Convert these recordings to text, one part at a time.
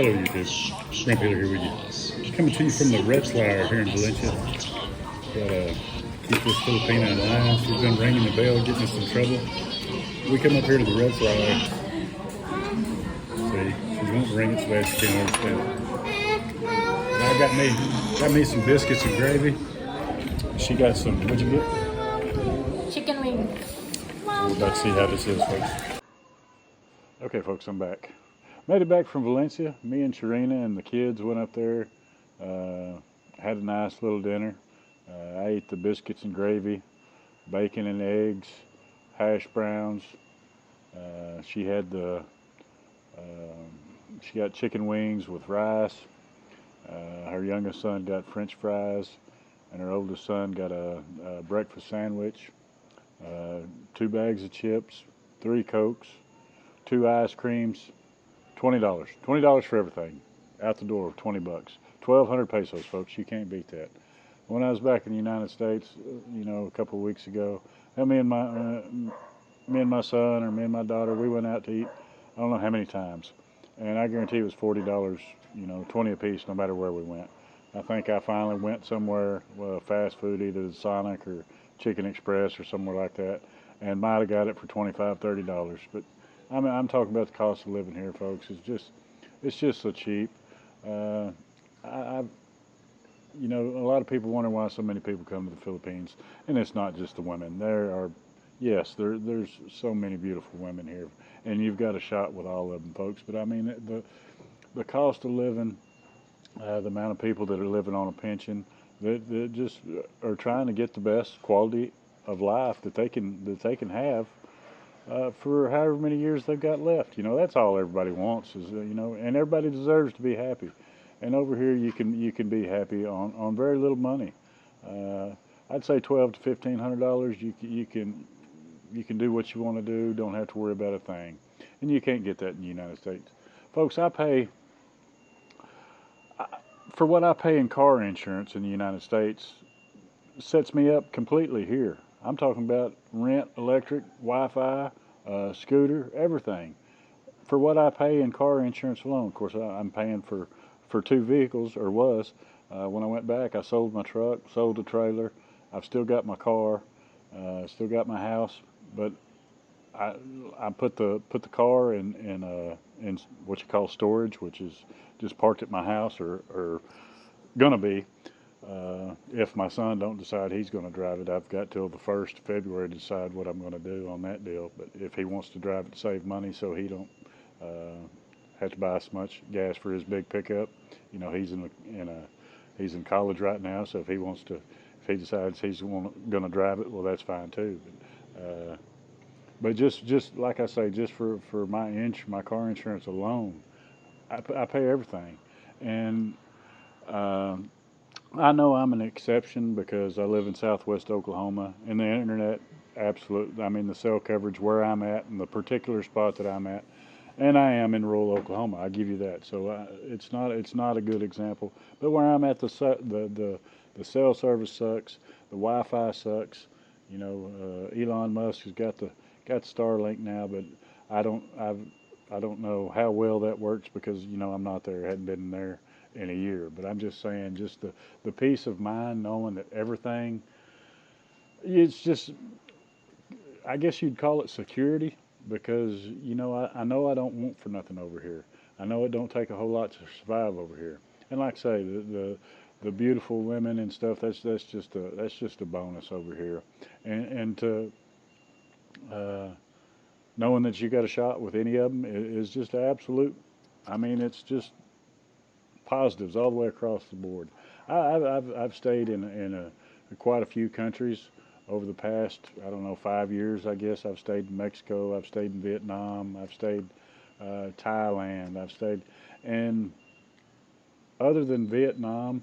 Hello YouTube, Grandpa here with you. Coming to you from the Red Flyer here in Valencia. Gotta keep this Filipina in line. She's been ringing the bell, getting us in trouble. We come up here to the Red Flyer. See, she won't ring it so bad she can't understand it. I got me some biscuits and gravy. She got some, what'd you get? Chicken wings. We're about to see how this is, folks. Okay, folks, I'm back. Made it back from Valencia. Me and Sharina and the kids went up there, had a nice little dinner. I ate the biscuits and gravy, bacon and eggs, hash browns. She had she got chicken wings with rice. Her youngest son got French fries, and her oldest son got a breakfast sandwich, 2 bags of chips, 3 Cokes, 2 ice creams. $20. $20 for everything. Out the door, 20 bucks. 1,200 pesos, folks. You can't beat that. When I was back in the United States, a couple of weeks ago, me and my son or me and my daughter, we went out to eat. I don't know how many times, and I guarantee it was $40. 20 apiece, no matter where we went. I think I finally went somewhere, fast food, either the Sonic or Chicken Express or somewhere like that, and might have got it for $25, $30. But I'm talking about the cost of living here, folks. It's just so cheap. Uh, I, a lot of people wonder why so many people come to the Philippines, and it's not just the women. There's so many beautiful women here, and you've got a shot with all of them, folks. But I mean, the cost of living, the amount of people that are living on a pension, that just are trying to get the best quality of life that they can have for however many years they've got left. That's all everybody wants is, and everybody deserves to be happy. And over here, you can be happy on very little money. I'd say $1,200 to $1,500. You can do what you want to do. Don't have to worry about a thing. And you can't get that in the United States, folks. For what I pay in car insurance in the United States, sets me up completely here. I'm talking about rent, electric, Wi-Fi, scooter, everything. For what I pay in car insurance alone, of course, I'm paying for 2 vehicles, or was. When I went back, I sold my truck, sold the trailer. I've still got my car, still got my house, but I put the car in what you call storage, which is just parked at my house, or gonna be. If my son don't decide he's going to drive it, I've got till the 1st of February to decide what I'm going to do on that deal. But if he wants to drive it to save money so he don't have to buy so much gas for his big pickup, he's in college right now. So if he decides he's going to drive it, well, that's fine too. But just like I say, just for my car insurance alone, I pay everything, and I know I'm an exception because I live in Southwest Oklahoma, and the internet, absolutely. I mean, the cell coverage where I'm at, and the particular spot that I'm at, and I am in rural Oklahoma. I give you that. So it's not a good example. But where I'm at, the cell service sucks. The Wi-Fi sucks. Elon Musk has got Starlink now, but I don't know how well that works because I'm not there. I hadn't been there in a year. But I'm just saying, just the peace of mind knowing that everything, it's just, I guess you'd call it security, because I know I don't want for nothing over here. I know it don't take a whole lot to survive over here. And like I say, the beautiful women and stuff, that's just a bonus over here. And to knowing that you got a shot with any of them is just absolute. I mean, it's just positives all the way across the board. I've stayed in quite a few countries over the past, I don't know, 5 years. I guess I've stayed in Mexico. I've stayed in Vietnam. I've stayed Thailand. And other than Vietnam,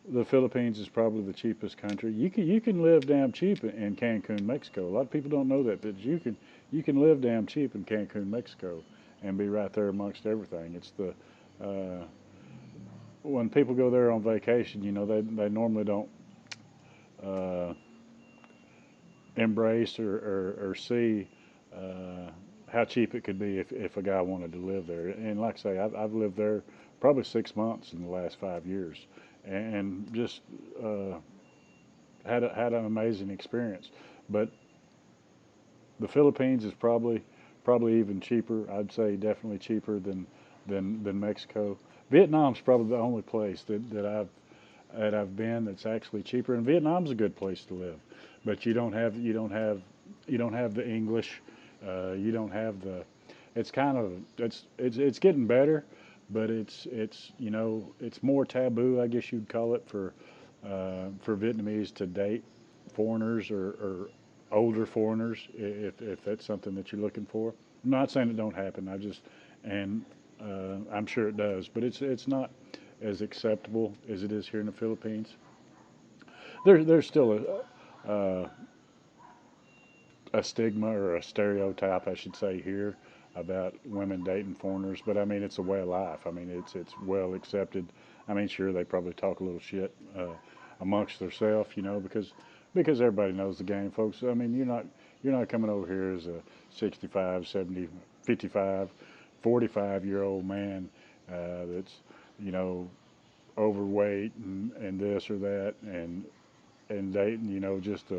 the Philippines is probably the cheapest country. You can live damn cheap in Cancun, Mexico. A lot of people don't know that, but you can live damn cheap in Cancun, Mexico, and be right there amongst everything. It's the when people go there on vacation, they normally don't uh, embrace or see how cheap it could be if a guy wanted to live there. And like I say, I've lived there probably 6 months in the last 5 years, and just had an amazing experience. But the Philippines is probably even cheaper. I'd say definitely cheaper than Mexico. Vietnam's probably the only place that I've been that's actually cheaper. And Vietnam's a good place to live, but you don't have the English. You don't have the. It's kind of it's getting better, but it's more taboo, I guess you'd call it, for Vietnamese to date foreigners or older foreigners, if that's something that you're looking for. I'm not saying it don't happen. And I'm sure it does, but it's not as acceptable as it is here in the Philippines. There's still a stigma or a stereotype, I should say, here about women dating foreigners, but I mean it's a way of life. I mean it's well accepted. I mean sure they probably talk a little shit amongst themselves, because everybody knows the game, folks. I mean you're not coming over here as a 65, 70, 55, 45-year-old man that's you know overweight and this or that and dating, just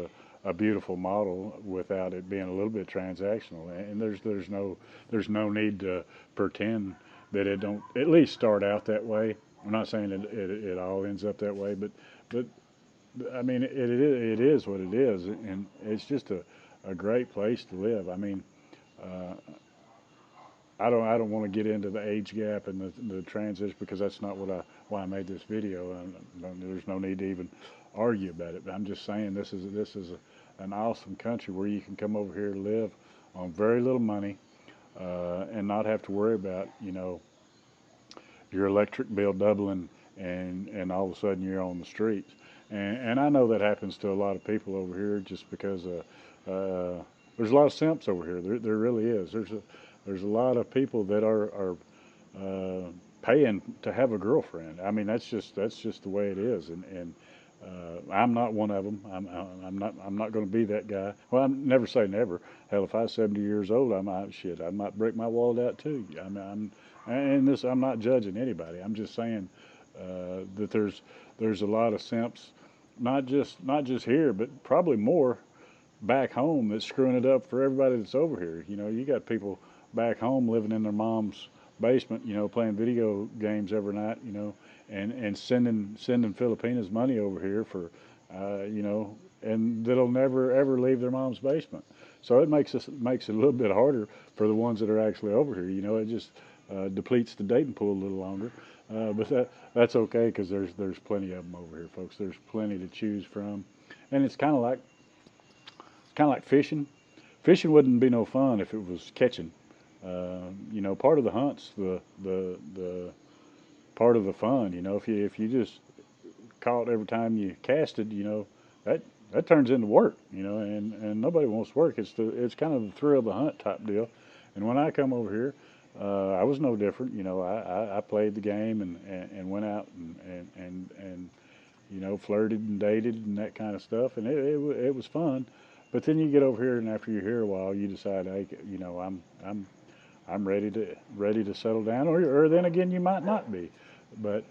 a beautiful model without it being a little bit transactional. And there's no need to pretend that it don't at least start out that way. I'm not saying it all ends up that way, but I mean it is what it is, and it's just a great place to live. I mean, uh, I don't want to get into the age gap and the transition because that's not why I made this video. There's no need to even argue about it. But I'm just saying an awesome country where you can come over here and live on very little money and not have to worry about your electric bill doubling and all of a sudden you're on the streets. And I know that happens to a lot of people over here just because there's a lot of simps over here. There really is. There's a lot of people that are paying to have a girlfriend. I mean, that's just the way it is, and I'm not one of them. I'm not going to be that guy. Well, I never say never. Hell, if I was 70 years old, I might break my wallet out too. I mean, I'm not judging anybody. I'm just saying that there's a lot of simps, not just here, but probably more back home that's screwing it up for everybody that's over here. You got people back home living in their mom's basement, playing video games every night, and sending Filipinas money over here for, and that'll never ever leave their mom's basement. So it makes it a little bit harder for the ones that are actually over here. It just depletes the dating pool a little longer, but that's okay because there's plenty of them over here, folks. There's plenty to choose from, and it's kind of like fishing. Fishing wouldn't be no fun if it was catching. Part of the hunt's the part of the fun. If you just caught every time you casted, that turns into work. And nobody wants to work. It's kind of the thrill of the hunt type deal. And when I come over here, I was no different. I played the game and went out and flirted and dated and that kind of stuff, and it was fun. But then you get over here, and after you're here a while, you decide, hey, I'm ready to settle down, or then again, you might not be. But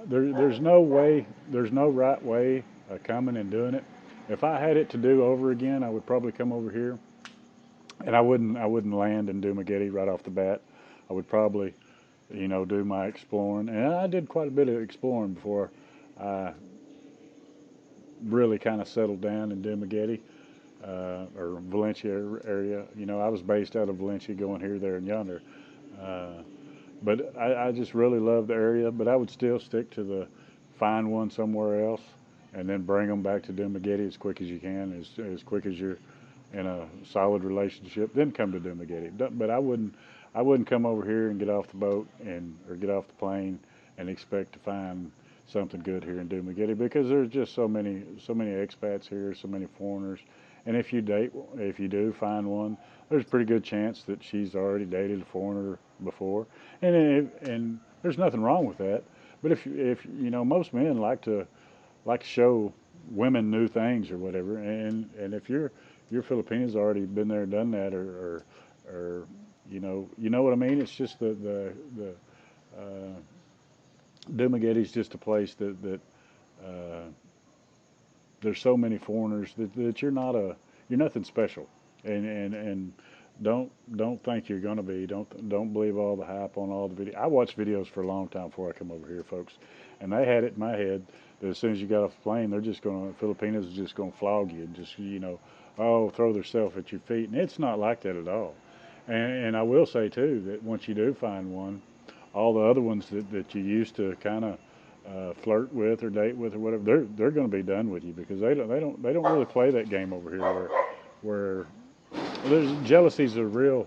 there's no right way of coming and doing it. If I had it to do over again, I would probably come over here, and I wouldn't land in Dumaguete right off the bat. I would probably, do my exploring, and I did quite a bit of exploring before I really kind of settled down in Dumaguete or Valencia area. I was based out of Valencia, going here, there, and yonder. Uh, but I just really love the area. But I would still stick to the find one somewhere else and then bring them back to Dumaguete as quick as you can, as quick as you're in a solid relationship. Then come to Dumaguete. But I wouldn't come over here and get off the boat or get off the plane and expect to find something good here in Dumaguete because there's just so many expats here, so many foreigners. And if you do find one, there's a pretty good chance that she's already dated a foreigner before, and there's nothing wrong with that. But if most men like to show women new things or whatever, and if your Filipina's already been there, done that, or You know what I mean? It's just the Dumaghetti's just a place that uh, there's so many foreigners that you're nothing special, and don't think you're gonna be. Don't believe all the hype on all the video. I watched videos for a long time before I come over here, folks, and they had it in my head that as soon as you got off the plane, Filipinos are just gonna flog you and just oh, throw themselves at your feet, and it's not like that at all. And I will say too that once you do find one, all the other ones that you used to kind of flirt with or date with or whatever, they're going to be done with you because they don't really play that game over here where there's jealousy's a real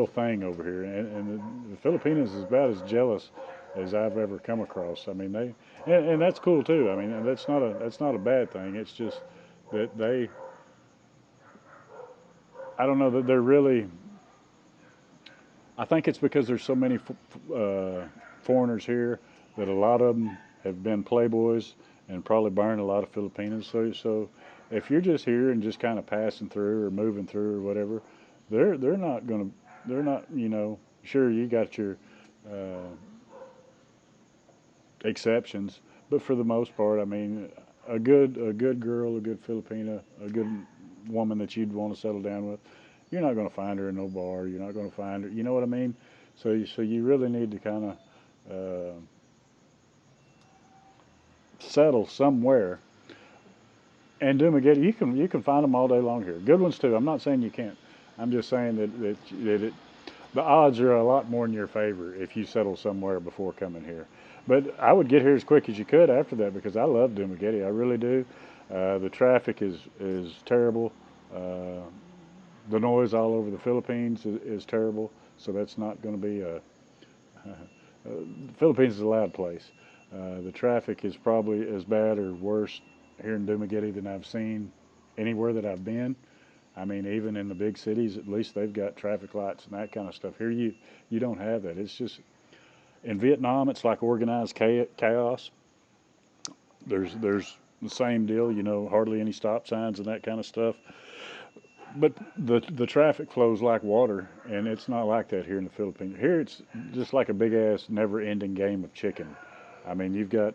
thing over here, and the Filipinos is about as jealous as I've ever come across. I mean and that's cool too. I mean that's not a bad thing. It's just that I don't know that they're really. I think it's because there's so many foreigners here that a lot of them have been playboys and probably burned a lot of Filipinos. So if you're just here and just kind of passing through or moving through or whatever, they're not gonna they're not sure you got your uh, exceptions, but for the most part, I mean, a good girl, a good Filipina, a good woman that you'd want to settle down with, you're not going to find her in no bar. You're not going to find her. You know what I mean? So you really need to kind of settle somewhere. And Dumaguete, you can find them all day long here. Good ones too. I'm not saying you can't. I'm just saying the odds are a lot more in your favor if you settle somewhere before coming here. But I would get here as quick as you could after that because I love Dumaguete. I really do. The traffic is terrible. Uh, the noise all over the Philippines is terrible. So that's not going to be a. The Philippines is a loud place. The traffic is probably as bad or worse here in Dumaguete than I've seen anywhere that I've been. I mean, even in the big cities, at least they've got traffic lights and that kind of stuff. Here, you don't have that. It's just in Vietnam, it's like organized chaos. There's the same deal, hardly any stop signs and that kind of stuff. But the traffic flows like water, and it's not like that here in the Philippines. Here, it's just like a big ass, never-ending game of chicken. I mean, you've got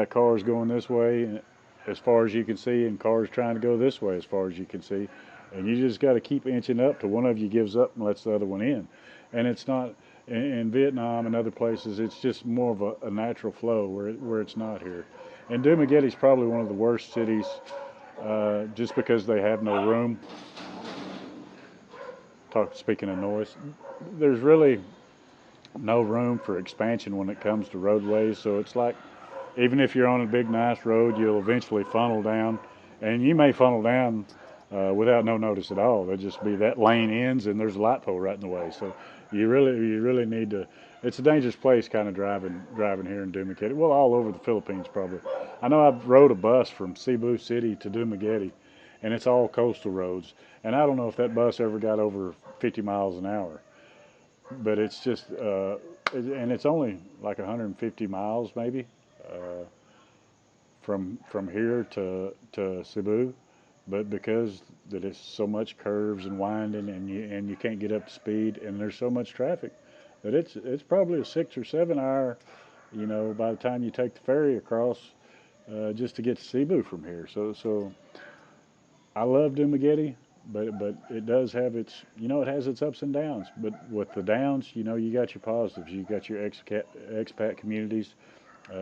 cars going this way as far as you can see, and cars trying to go this way as far as you can see, and you just got to keep inching up till one of you gives up and lets the other one in. And it's not in Vietnam and other places. It's just more of a natural flow where it's not here. And Dumaguete is probably one of the worst cities, just because they have no room. Speaking of noise, there's really no room for expansion when it comes to roadways. So it's like even if you're on a big nice road, you'll eventually funnel down, and you may funnel down without no notice at all. There'll just be that lane ends, and there's a light pole right in the way. So you really need to. It's a dangerous place, kind of driving here in Dumaguete. Well, all over the Philippines probably. I know I've rode a bus from Cebu City to Dumaguete, and it's all coastal roads. And I don't know if that bus ever got over 50 miles an hour, but it's just, and it's only like 150 miles maybe from here to Cebu, but because that it's so much curves and winding, and you can't get up to speed, and there's so much traffic that it's probably a 6 or 7 hour, by the time you take the ferry across, just to get to Cebu from here. So I love Dumaguete, but it does have it has its ups and downs. But with the downs, you got your positives. You got your expat communities.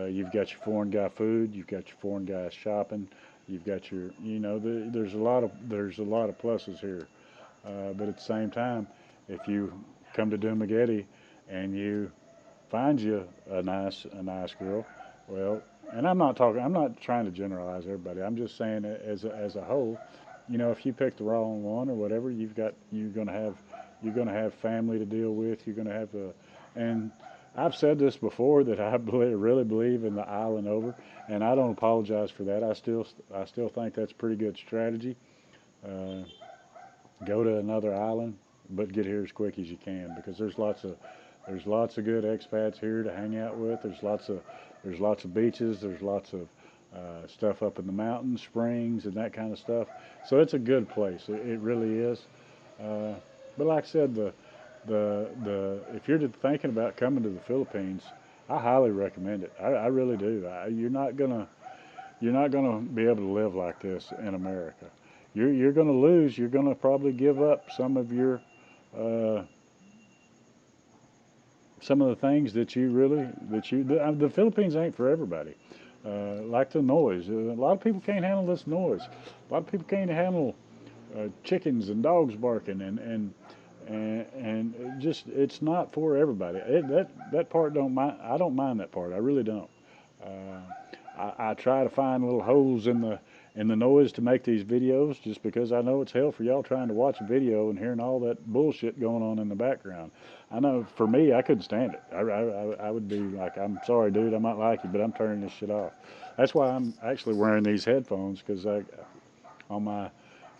You've got your foreign guy food. You've got your foreign guy shopping. You've got there's a lot of pluses here. But at the same time, if you come to Dumaguete and you find you a nice girl, well, and I'm not trying to generalize everybody. I'm just saying as a whole, if you pick the wrong one or whatever, you're gonna have family to deal with. You're gonna have and I've said this before that I really believe in the island over, and I don't apologize for that. I still think that's a pretty good strategy. Uh, Go to another island, but get here as quick as you can because there's lots of good expats here to hang out with. There's lots of beaches. There's lots of stuff up in the mountains, springs, and that kind of stuff. So it's a good place. It really is. Uh, but like I said, if you're thinking about coming to the Philippines, I highly recommend it. I really do. You're not gonna be able to live like this in America. You're gonna lose. You're gonna probably give up uh, some of the things that you really that you the Philippines ain't for everybody. Like the noise. A lot of people can't handle this noise. A lot of people can't handle chickens and dogs barking and just it's not for everybody. That part don't mind. I don't mind that part. I really don't. Uh, I try to find little holes in the noise to make these videos, just because I know it's hell for y'all trying to watch a video and hearing all that bullshit going on in the background. I know for me, I couldn't stand it. I would be like, I'm sorry, dude, I might like you, but I'm turning this shit off. That's why I'm actually wearing these headphones, because I on my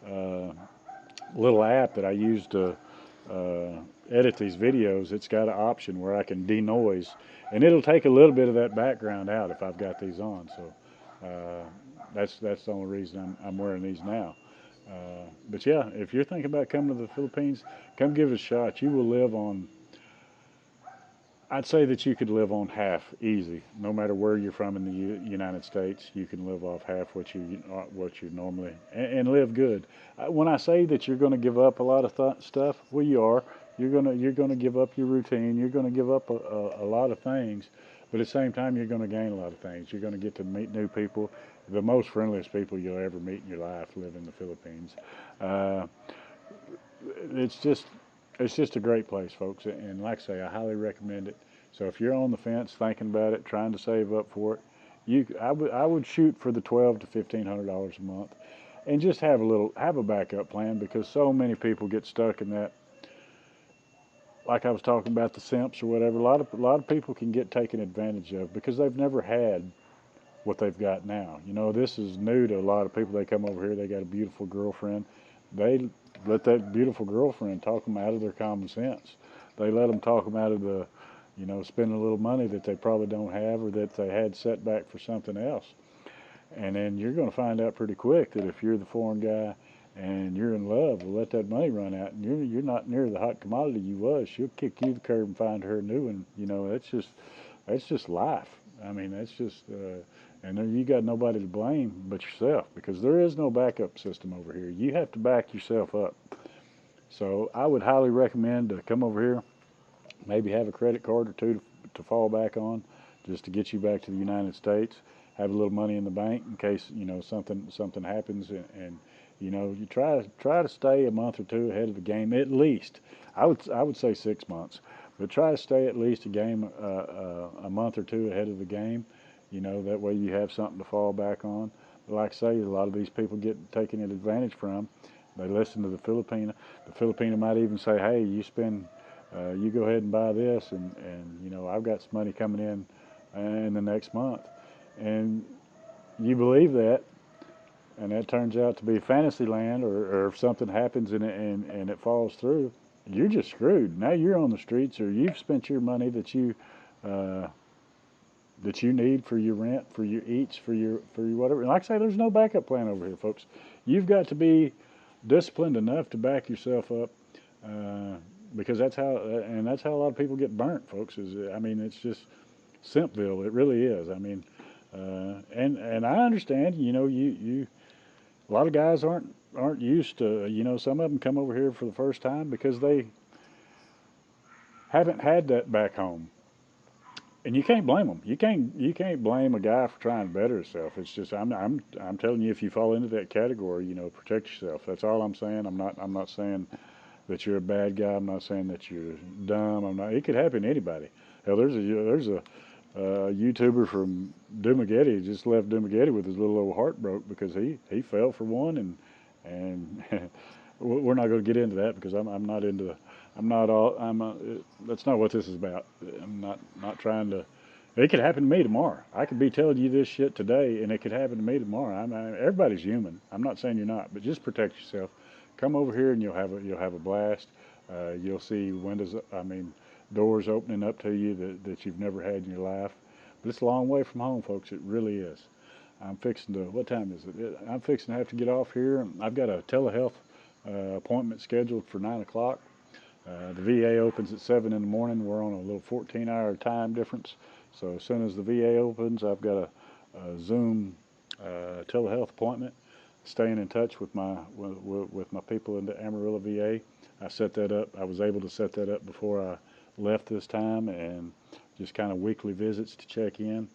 uh, little app that I use to edit these videos, it's got an option where I can denoise, and it'll take a little bit of that background out if I've got these on. So that's the only reason I'm wearing these now. But yeah, if you're thinking about coming to the Philippines, come give it a shot. You will live on. I'd say that you could live on half easy, no matter where you're from in the United States. You can live off half what you normally and live good. When I say that you're going to give up a lot of stuff, well, you are. You're gonna give up your routine. You're going to give up a lot of things, but at the same time, you're going to gain a lot of things. You're going to get to meet new people. The most friendliest people you'll ever meet in your life live in the Philippines. Uh, it's just it's just a great place, folks. And like I say, I highly recommend it. So if you're on the fence thinking about it, trying to save up for it, I would shoot for the $1,200 to $1,500 a month, and just have a backup plan, because so many people get stuck in that. Like I was talking about the simps or whatever, a lot of people can get taken advantage of because they've never had what they've got now. You know, this is new to a lot of people. They come over here, they got a beautiful girlfriend. They let that beautiful girlfriend talk them out of their common sense. They let them talk them out of spending a little money that they probably don't have, or that they had set back for something else. And then you're going to find out pretty quick that if you're the foreign guy and you're in love, well, let that money run out, and you're not near the hot commodity you was. She'll kick you the curb and find her a new one. You know, that's just life. I mean, that's just, and then you got nobody to blame but yourself, because there is no backup system over here. You have to back yourself up. So I would highly recommend to come over here, maybe have a credit card or two to fall back on, just to get you back to the United States. Have a little money in the bank in case something happens, and you try to stay a month or two ahead of the game at least. I would say 6 months, but try to stay at least a month or two ahead of the game. You know, that way you have something to fall back on. But like I say, a lot of these people get taken advantage from. They listen to the Filipino. The Filipino might even say, "Hey, you go ahead and buy this, and I've got some money coming in the next month," and you believe that, and that turns out to be fantasy land, or if something happens and it falls through, you're just screwed. Now you're on the streets, or you've spent your money uh, that you need for your rent, for your eats, for your whatever. And like I say, there's no backup plan over here, folks. You've got to be disciplined enough to back yourself up, uh, because that's how a lot of people get burnt, folks. I mean, it's just Simpville. It really is. I mean, and I understand. You a lot of guys aren't used to. Some of them come over here for the first time because they haven't had that back home. And you can't blame them. You can't blame a guy for trying to better himself. It's just I'm telling you, if you fall into that category, protect yourself. That's all I'm saying. I'm not saying that you're a bad guy. I'm not saying that you're dumb. I'm not. It could happen to anybody. Hell, there's a YouTuber from Dumaguete just left Dumaguete with his little old heart broke because he fell for one, and we're not going to get into that because I'm not into. I'm not all. That's not what this is about. I'm not trying to. It could happen to me tomorrow. I could be telling you this shit today, and it could happen to me tomorrow. Everybody's human. I'm not saying you're not, but just protect yourself. Come over here, and you'll have a blast. You'll see windows. I mean, doors opening up to you that you've never had in your life. But it's a long way from home, folks. It really is. I'm fixing to. What time is it? I'm fixing to have to get off here. I've got a telehealth appointment scheduled for 9 o'clock. The VA opens at 7 in the morning. We're on a little 14-hour time difference. So as soon as the VA opens, I've got a Zoom telehealth appointment. Staying in touch with my people in the Amarillo VA. I set that up. I was able to set that up before I left this time, and just kind of weekly visits to check in.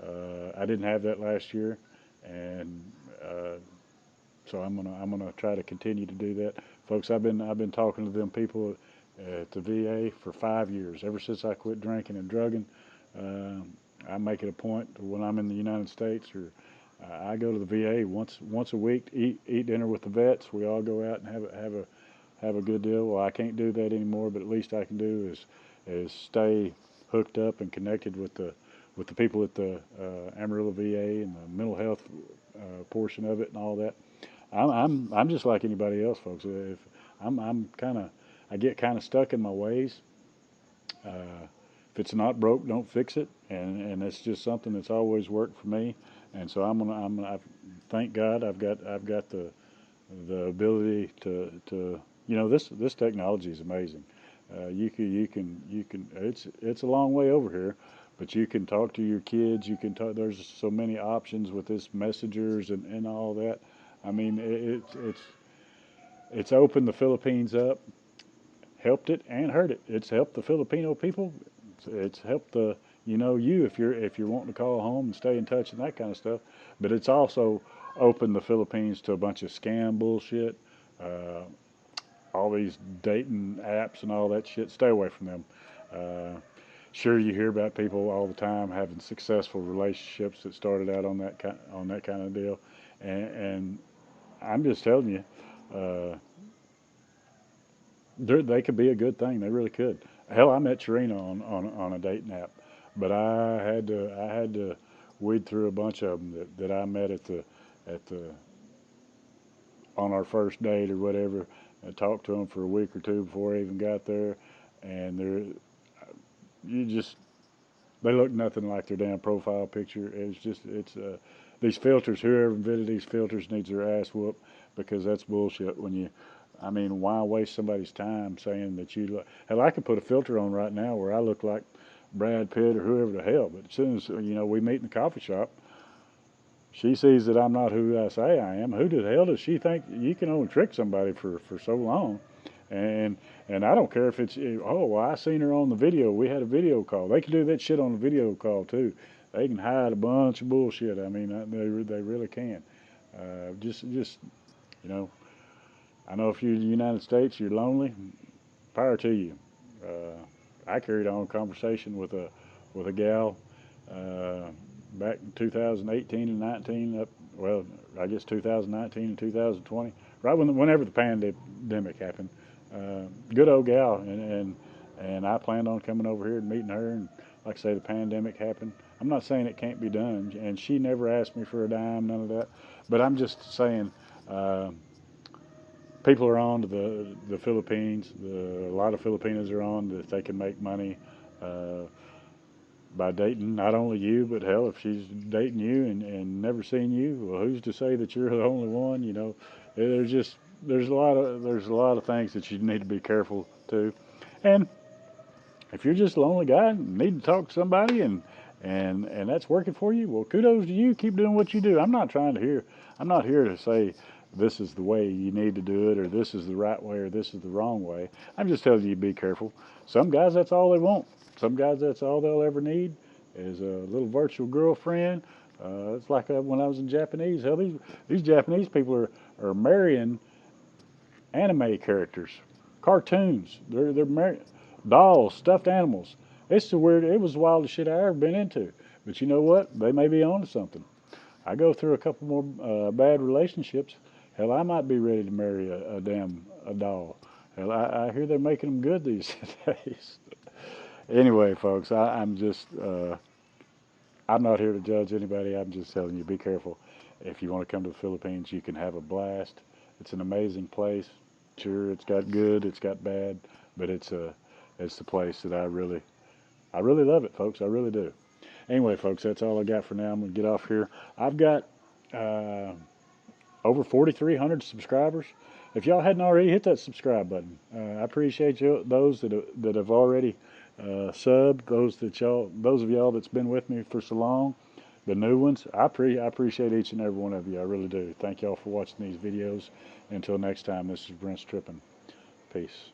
I didn't have that last year, and so I'm gonna try to continue to do that, folks. I've been talking to them people at the VA for 5 years. Ever since I quit drinking and drugging, I make it a point when I'm in the United States, or I go to the VA once a week to eat dinner with the vets. We all go out and have a good deal. Well, I can't do that anymore, but at least I can do is stay hooked up and connected with the people at the Amarillo VA and the mental health portion of it and all that. I'm just like anybody else, folks. If I'm kind of I get kind of stuck in my ways. If it's not broke, don't fix it, and it's just something that's always worked for me. And so I thank God I've got the ability to this technology is amazing. You can it's a long way over here, but you can talk to your kids. You can talk. There's so many options with this messengers and all that. I mean, it's opened the Philippines up, helped it and hurt it. It's helped the Filipino people. It's helped you if you're wanting to call home and stay in touch and that kind of stuff. But it's also opened the Philippines to a bunch of scam bullshit, uh, all these dating apps and all that shit. Stay away from them. Sure, you hear about people all the time having successful relationships that started out on that kind of deal, and I'm just telling you, uh, they could be a good thing. They really could. Hell, I met Sharina on a dating app, but I had to weed through a bunch of them that I met at the on our first date or whatever. I talked to them for a week or two before I even got there, and you just they look nothing like their damn profile picture. It's these filters. Whoever invented these filters needs their ass whooped, because that's bullshit. I mean, why waste somebody's time saying that you look? Hell, I could put a filter on right now where I look like Brad Pitt or whoever the hell. But as soon as we meet in the coffee shop, she sees that I'm not who I say I am. Who the hell does she think? You can only trick somebody for so long. And and I don't care if it's, oh, well, I seen her on the video. We had a video call. They can do that shit on a video call too. They can hide a bunch of bullshit. I mean, they really can. Just you know, I know if you're in the United States, you're lonely. Power to you. I carried on a conversation with a gal uh, back in 2018 and 19. Well, I guess 2019 and 2020, right whenever the pandemic happened. Good old gal, and I planned on coming over here and meeting her. And like I say, the pandemic happened. I'm not saying it can't be done, and she never asked me for a dime, none of that. But I'm just saying, uh, people are on to the Philippines. A lot of Filipinos are on that they can make money uh, by dating not only you, but hell, if she's dating you and never seen you, well, who's to say that you're the only one? There's a lot of things that you need to be careful to. And if you're just a lonely guy and need to talk to somebody, and that's working for you, well, kudos to you. Keep doing what you do. I'm not here to say this is the way you need to do it, or this is the right way, or this is the wrong way. I'm just telling you, be careful. Some guys, that's all they want. Some guys, that's all they'll ever need is a little virtual girlfriend. It's like when I was in Japanese. Hell, these Japanese people are marrying anime characters, cartoons. They're marrying dolls, stuffed animals. It's the weird. It was the wildest shit I ever been into. But you know what? They may be onto something. I go through a couple more bad relationships. Hell, I might be ready to marry a doll. Hell, I hear they're making them good these days. Anyway, folks, I'm not here to judge anybody. I'm just telling you, be careful. If you want to come to the Philippines, you can have a blast. It's an amazing place. Sure, it's got good, it's got bad, but it's the place that I really love it, folks. I really do. Anyway, folks, that's all I got for now. I'm gonna get off here. I've got uh, over 4,300 subscribers. If y'all hadn't already, hit that subscribe button. I appreciate you, those that have already subbed, those of y'all that's been with me for so long. The new ones, I appreciate each and every one of you. I really do. Thank y'all for watching these videos. Until next time, this is Brent's Tripping. Peace.